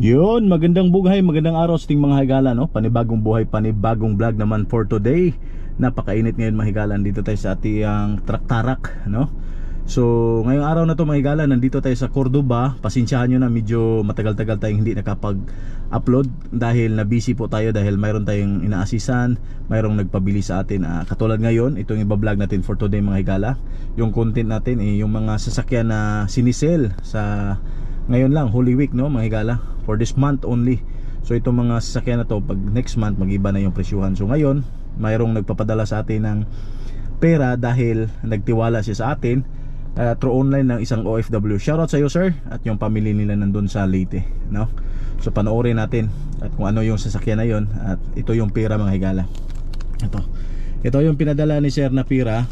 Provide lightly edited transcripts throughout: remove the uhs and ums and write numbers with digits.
Yun, magandang buhay, magandang araw sa ating mga higala, no? Panibagong buhay, panibagong vlog naman for today. Napakainit ngayon mga higalan, dito tayo sa ating Traktarak, no? So, ngayong araw na to mga higala, nandito tayo sa Cordoba. Pasensyahan nyo na medyo matagal-tagal tayong hindi nakapag-upload dahil na busy po tayo, dahil mayroon tayong inaasisan, mayroong nagpabili sa atin. Katulad ngayon, itong iba-vlog natin for today mga higala. Yung content natin, yung mga sasakyan na sinisell sa ngayon lang, Holy Week, no mga higala, for this month only. So itong mga sasakyan na to, pag next month mag-iba na yung presyuhan. So ngayon, mayroong nagpapadala sa atin ng pera dahil nagtiwala siya sa atin through online ng isang OFW. Shoutout sa iyo sir, at yung family nila nandun sa Leyte, no? So panoorin natin at kung ano yung sasakyan na yon, at ito yung pera mga higala. Ito yung pinadala ni sir na pera,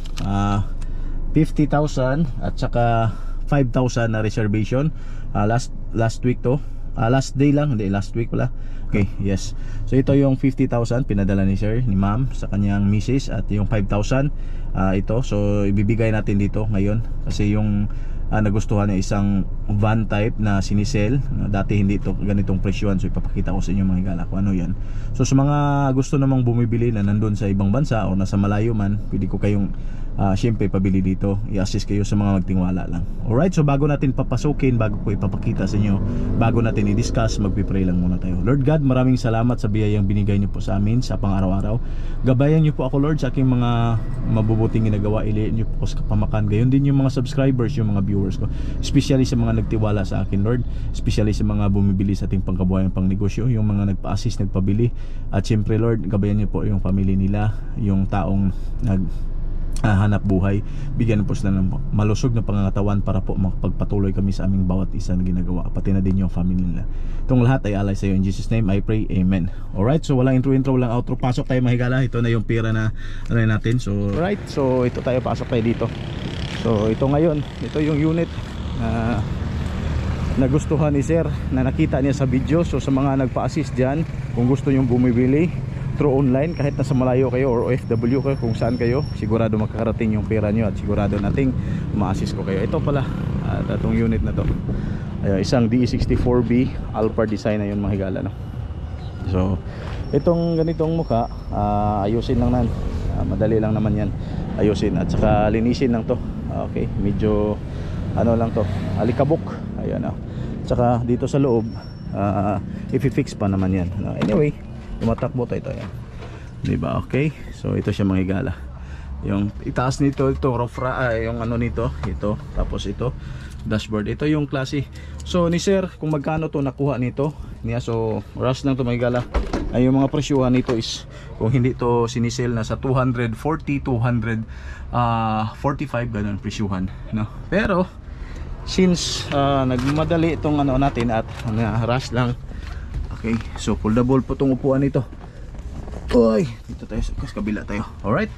50,000 at saka 5,000 na reservation. Last week to, last day lang, hindi last week pala. Okay, yes. So ito yung 50,000 pinadala ni sir, ni ma'am sa kanyang misis, at yung 5,000 ito. So ibibigay natin dito ngayon kasi yung nagustuhan niya isang van type na sinisell. Dati hindi ito ganitong presyohan, so ipapakita ko sa inyo mga higala kung ano yan. So sa mga gusto namang bumibili na nandun sa ibang bansa o nasa malayo man, pwede ko kayong syempre pabili dito, i-assist kayo sa mga magtingwala lang. Alright, so bago natin papasukin, bago ko ipapakita sa inyo, bago natin i-discuss, magpipray lang muna tayo. Lord God, maraming salamat sa biyayang binigay niyo po sa amin sa pang-araw-araw. Gabayan niyo po ako Lord sa aking mga mabubuting ginagawa, iliit niyo po sa kapamakan. Gayon din yung mga subscribers, yung mga viewers ko, especially sa mga nagtiwala sa akin Lord, especially sa mga bumibili sa ating pangkabuhayan, pang negosyo, yung mga nagpa-assist, nagpabili. At syempre Lord, gabayan niyo po yung family nila, yung taong hanap buhay, bigyan po sila ng malusog na pangangatawan para po makapagpatuloy kami sa aming bawat isa na ginagawa, pati na din yung family nila. Itong lahat ay alay sa iyo, in Jesus name I pray, amen. Alright, so walang intro, walang outro, pasok tayo mga higala. Ito na yung pera na natin. So alright, so ito tayo, pasok tayo dito. So ito ngayon, ito yung unit na nagustuhan ni sir, na nakita niya sa video. So sa mga nagpa-assist dyan, kung gusto nyong bumibili through online, kahit nasa malayo kayo or OFW kayo, kung saan kayo, sigurado makakarating yung pera nyo, at sigurado nating ma-assist ko kayo. Ito pala, itong unit na to, isang DE64B Alphard design na yun mga higala, no? So itong ganitong mukha, ayusin lang nan, madali lang naman yan ayusin, at saka linisin lang to. Okay, medyo ano lang to, alikabok, ayan. Tsaka dito sa loob, i-fix pa naman yan. Anyway, tumatakbo tayo ito, yan, diba? Okay, so ito siya mga higala. Yung itaas nito, ito yung ano nito, ito, tapos ito dashboard, ito yung klase. So ni sir, kung magkano to nakuha nito niya, so rush lang to mga higala. Ay, yung mga presyuhan nito is, kung hindi to sinisell, na sa 240, 245 ganun presyuhan, no? Pero since nagmadali itong ano natin at rush lang. Okay, so foldable po itong upuan nito. Uy, dito tayo sa kabila tayo. Alright,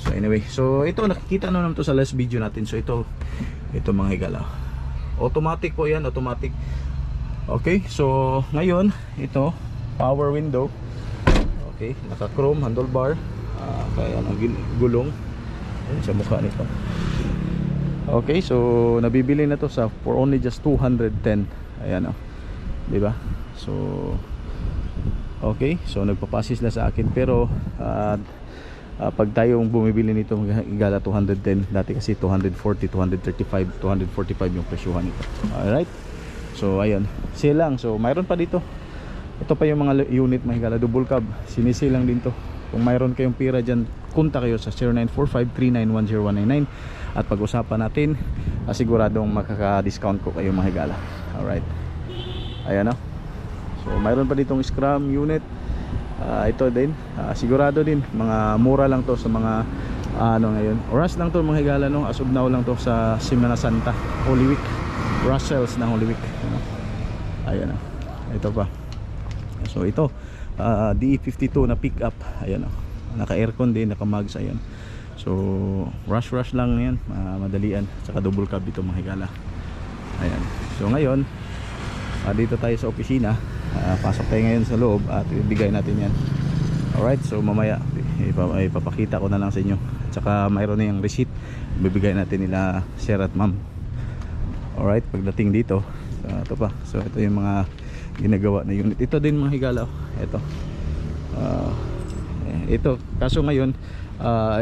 so anyway, so ito nakikita na naman to sa last video natin. So ito mga higala, automatic po yan, automatic. Okay, so ngayon ito power window. Okay, naka chrome handlebar, kaya ang gulong sa mukha nito. Okay, so nabibili na to sa for only just 210. Ayan, diba? So okay, so nagpapasis na sa akin, pero pag tayong bumibili nito higala 210, dati kasi 240, 235, 245 yung presyuhan nito. Alright, so ayun, sale lang. So mayroon pa dito, ito pa yung mga unit mga higala, double cab, sinisale lang din to. Kung mayroon kayong pira dyan, kunta kayo sa 0945-3910199 at pag-usapan natin, siguradong makaka-discount ko kayo mga higala. Alright, ayan o. So mayroon pa ditong scrum unit, ito din, sigurado din mga mura lang to sa mga ano ngayon, oras lang to mga higala, no? As of now lang to sa Semana Santa, Holy Week, rush sales ng Holy Week, ayan o. Ito pa, so ito DE52 na pick up, ayan o, naka aircon din, naka mags, ayan. So rush lang yan, madalian, saka double cab dito mga higala. Ayan, so ngayon dito tayo sa opisina. Pasok tayo ngayon sa loob at ibigay natin yan. Alright, so mamaya ipapakita ko na lang sa inyo. At saka mayroon na yung receipt, bibigay natin nila sir at ma'am. Alright, pagdating dito, ito pa. So ito yung mga ginagawa na unit. Ito din mga higala, ito. Ito kaso ngayon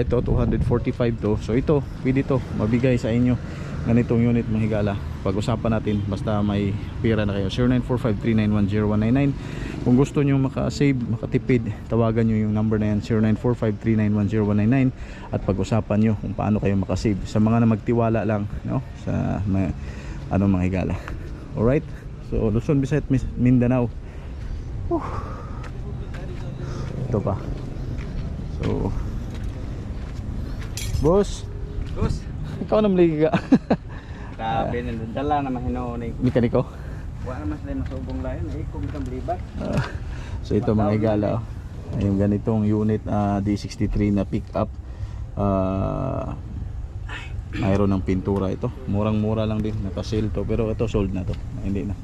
ito 245 to. So ito pwede to mabigay sa inyo ganitong unit mga higala. Pag-usapan natin basta may pera na kayo. 0945391099. Kung gusto nyo maka-save, makatipid, tawagan nyo yung number na yan, 0945391099, at pag-usapan nyo kung paano kayo makasave sa mga na magtiwala lang, no, sa mga higala. Alright, so Luzon, Visayas, Mindanao. Ito pa. So boss, ikaw na maliga. Grabe na dala na mahinonig. Mekaniko. Wa naman sila masubong layon, ay kung bitang libat. So ito mga higala, yung ganitong unit D63 na pick up, mayroon ng pintura ito. Murang-mura lang din, naka-sale to, pero ito sold na to, hindi na.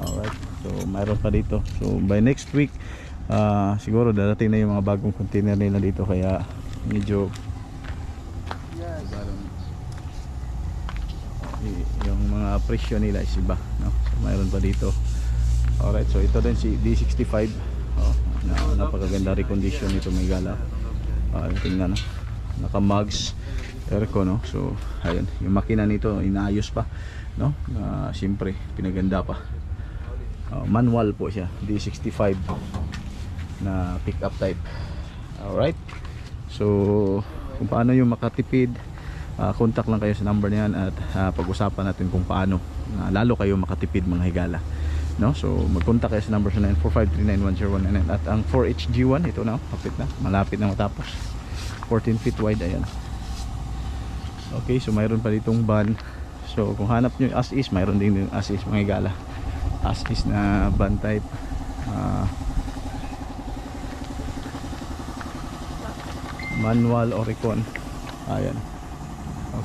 Alright, so mayroon pa dito. So by next week siguro darating na yung mga bagong container nila dito, kaya medyo yung mga presyo nila is iba, no? So mayroon pa dito. Alright, so ito din si D65. Napakaganda recondition nito mga higala. Tingnan, no? Naka mugs, aircon, no? So ayun, yung makina nito inaayos pa, no? Siyempre pinaganda pa. Manual po siya, D65 na pick up type. Alright, so kung paano yung makatipid, contact lang kayo sa number na yan at pag-usapan natin kung paano lalo kayo makatipid mga higala, no? So mag-contact kayo sa number 0945391099. At ang 4HG1 ito na, malapit na matapos, 14 feet wide, ayan. Okay, so mayroon pa ditong van. So kung hanap nyo as is, mayroon din yung as is mga higala, as is na van type. Manual or recon, ayan.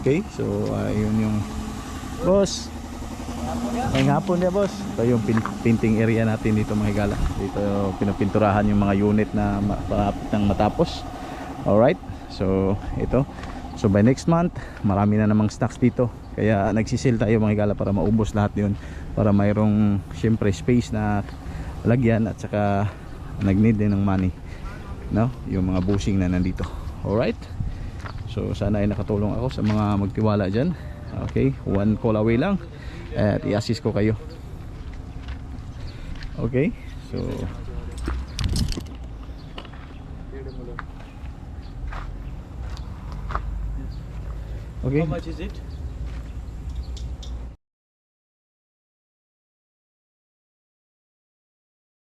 Okay, so yun yung boss. Ngayong hapon niya boss. Ito yung painting area natin dito mga higala. Dito pinapinturahan yung mga unit na malapit nang matapos. Alright, so ito. So by next month, marami na namang stocks dito. Kaya nagsisil tayo mga higala para maubos lahat yun. Para mayroong syempre space na lagyan at saka nag-need din ng money, no? Yung mga bushing na nandito. Alright, so sana ay nakatulong ako sa mga magtiwala dyan. Okay, one call away lang at i-assist ko kayo. Okay, so okay. How much is it?